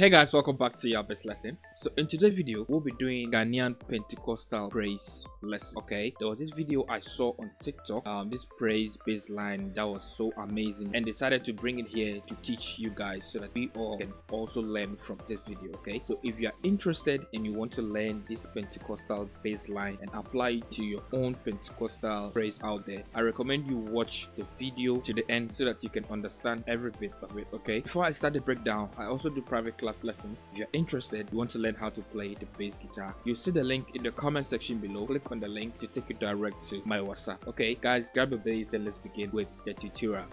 Hey guys, welcome back to your best lessons. So in today's video we'll be doing Ghanaian Pentecostal praise lesson. Okay, there was this video I saw on TikTok, this praise bass line that was so amazing, and decided to bring it here to teach you guys so that we all can also learn from this video. Okay, so if you are interested and you want to learn this Pentecostal bass line and apply it to your own Pentecostal praise out there, I recommend you watch the video to the end so that you can understand every bit of it. Okay, before I start the breakdown, I also do private class lessons. If you're interested, you want to learn how to play the bass guitar, you'll see the link in the comment section below. Click on the link to take you direct to my WhatsApp. Okay guys, grab a bass and let's begin with the tutorial.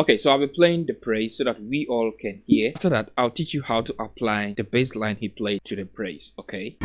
Okay, so I'll be playing the praise so that we all can hear. After that, I'll teach you how to apply the bass line he played to the praise. Okay.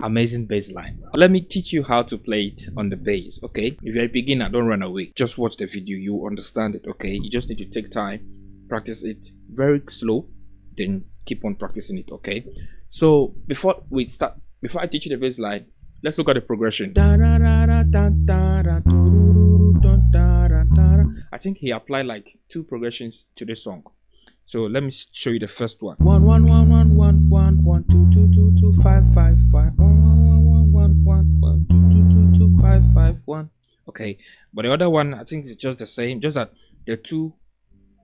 Amazing bass line. Let me teach you how to play it on the bass. Okay, if you're a beginner, don't run away, just watch the video, you understand it. Okay, you just need to take time, practice it very slow, then keep on practicing it. Okay, so before I teach you the bass line, let's look at the progression. I think he applied like 2 progressions to this song. So let me show you the first one. 1 1 1 1 1 1 1 2 2 2 2 5 5 5 1 1 1 1 1 2 2 2 2 5 5 1. Okay, but the other one I think it's just the same, just that the 2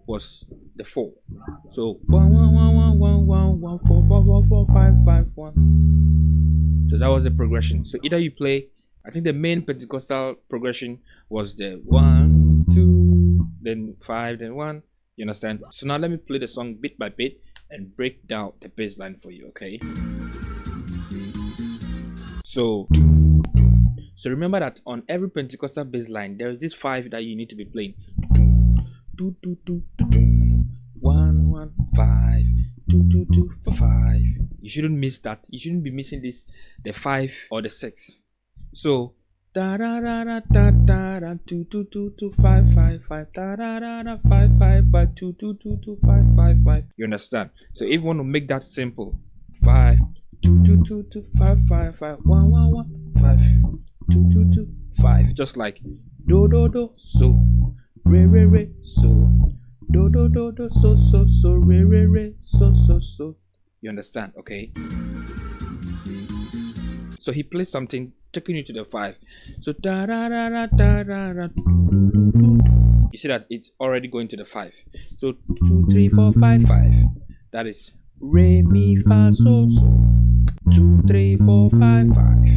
was the 4. So 1 1 1 1 1 1 1 4 4 4 4 5 5 1. So that was the progression. So either you play, I think the main Pentecostal progression was the 1 2 then 5 then 1. You understand? So now let me play the song bit by bit and break down the bass line for you. Okay, so remember that on every Pentecostal bass line there is this 5 that you need to be playing. 2 2 2 1 1 5 2 2 2 5. You shouldn't miss that. You shouldn't be missing this, the 5 or the 6. So da da da da da da da 2 2 2 2 5 5 5 da da da da 5 5 5 2 2 2 2 5 5 5. You understand? So if you want to make that simple, 5 2 2 2 2 5 5 5 1 1 1 5 2 2 2 5, just like do do do so re re re so do do do do so so so re re re so so so. You understand? Okay, so he plays something taking you to the 5. So da da da da da da da. You see that it's already going to the 5. So 2 3 4 5 5. That is re mi fa so so. 2 3 4 5 5.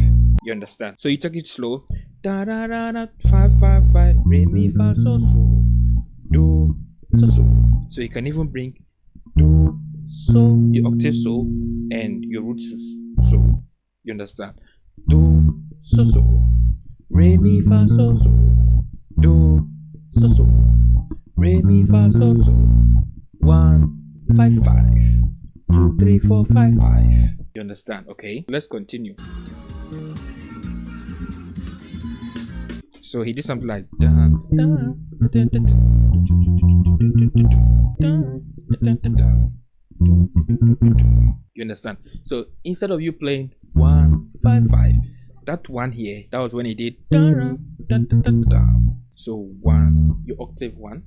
You understand? So you take it slow. Da da da da 5 5 5. Re mi fa so so. Do so so. So you can even bring do so, the octave so, and your root so. You understand? Do so so, re mi fa so so, do so so, re mi fa so so. 1 5 5 2 3 4 5 5. You understand? Okay, let's continue. So he did something like da da da da da da da da. You understand? So instead of you playing 1 5 5, that one here, that was when he did da da da da da. So 1, your octave 1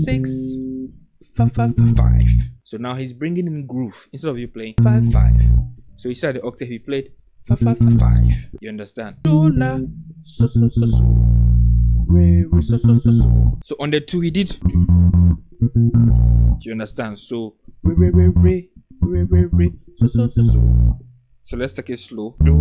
6 5 5 5. So now he's bringing in groove instead of you playing 5 5. So instead of the octave he played 5 5 5 5. You understand? Do la so so so so re re so so so so. So on the 2 he did. You understand? So re re re re re re re so so so so. So let's take it slow. Do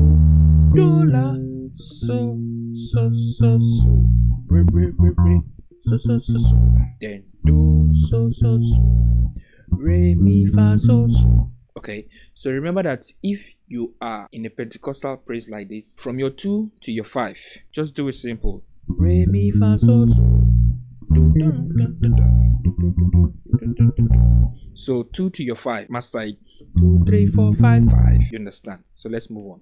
do la so so so so re re re re so so so so, then do so so so, re mi fa so so. Okay, so remember that if you are in a Pentecostal praise like this, from your 2 to your 5, just do it simple. Re mi fa so so. So 2 to your 5, master it. 2, 3, 4, 5, 5. You understand? So let's move on.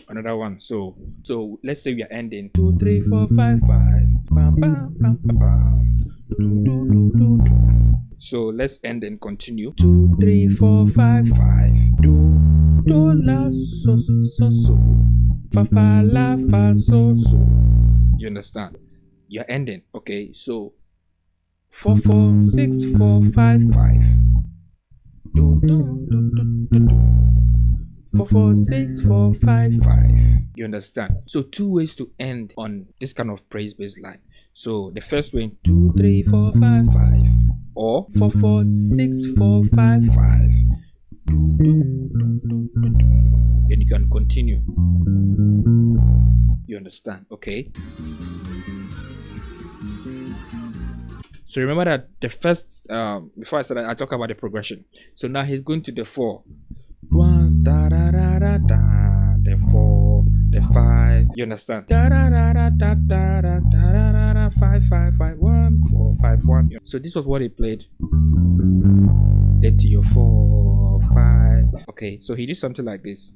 Another one. So let's say we are ending 2, 3, 4, 5, 5. Bam, bam, bam, bam, bam. So let's end and continue. 2, 3, 4, 5, 5. Do la so so so so. Fa la fa so so. You understand? You're ending. Okay, so 4 4 6 4 5 5. 4 4 6 4 5 5. You understand? So 2 ways to end on this kind of praise bass line. So the first way, 2 3 4 5 5, or 4 4 6 4 5 5. Then you can continue. You understand? Okay. So remember that the first before I said I talk about the progression. So now he's going to the 4. 1 da da da da da, the 4, the 5. You understand? Da da da da da da da da da 5 5 5 1 4 5 1. So this was what he played. Then to your 4 5. Okay, so he did something like this.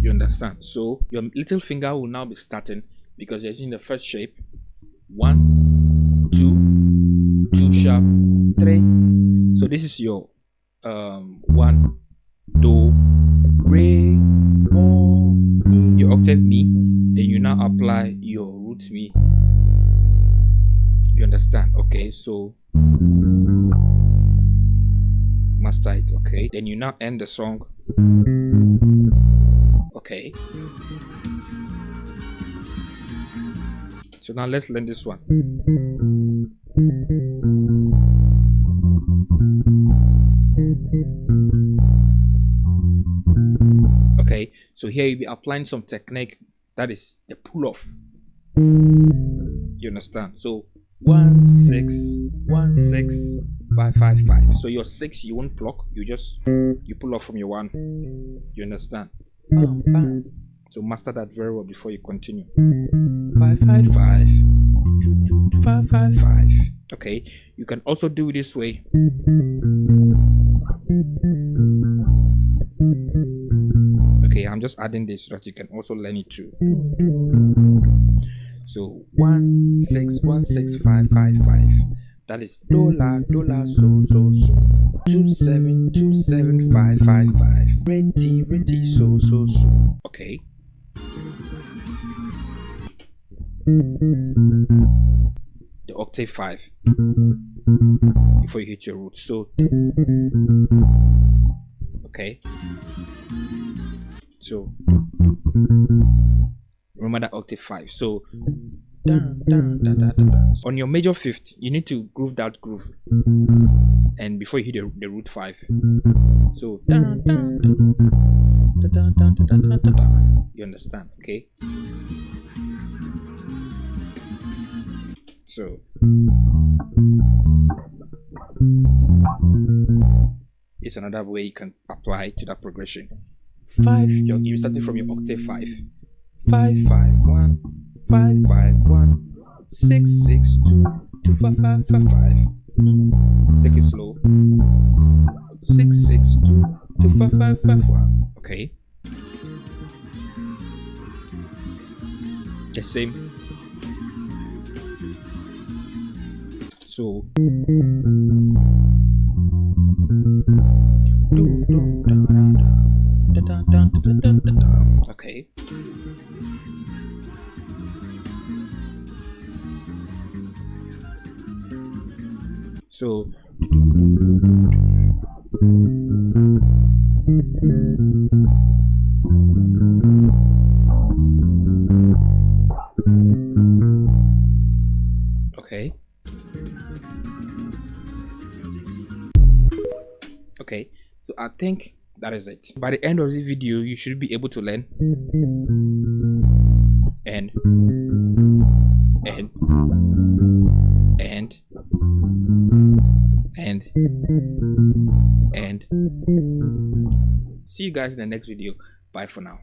You understand? So your little finger will now be starting because you're using the first shape. 1 2 2 sharp 3. So this is your 1 do re mo mi, your octave mi. Then you now apply your root mi. You understand? Okay, so master it. Okay, then you now end the song. Okay, so now let's learn this one. Okay, so here you'll be applying some technique, that is the pull off. You understand? So 1 6 1 6 5 5 5. So your 6 you won't pluck, you pull off from your 1. You understand? Bam, bam. So master that very well before you continue. 5 5 5 5 5 5. Okay, you can also do it this way. Okay, I'm just adding this so that you can also learn it too. So 1 6 1 6 5 5 5. That is do la so so so. 2 7 2 7 5 5 5. Re so so so. Okay. The octave 5 before you hit your root. So okay. So remember that octave 5. So on your major 5th, you need to groove that groove, and before you hit the root 5. So you understand? Okay. So it's another way you can apply to that progression. 5, you're starting from your octave 5. 5 5 1 5 5 1 6 6 2 2 5 5 5 5. Take it slow. 6 6 2 2 5 5 5 1. Okay. The same. So okay. So okay. Okay, so I think That is it. By the end of this video, you should be able to learn and see you guys in the next video. Bye for now.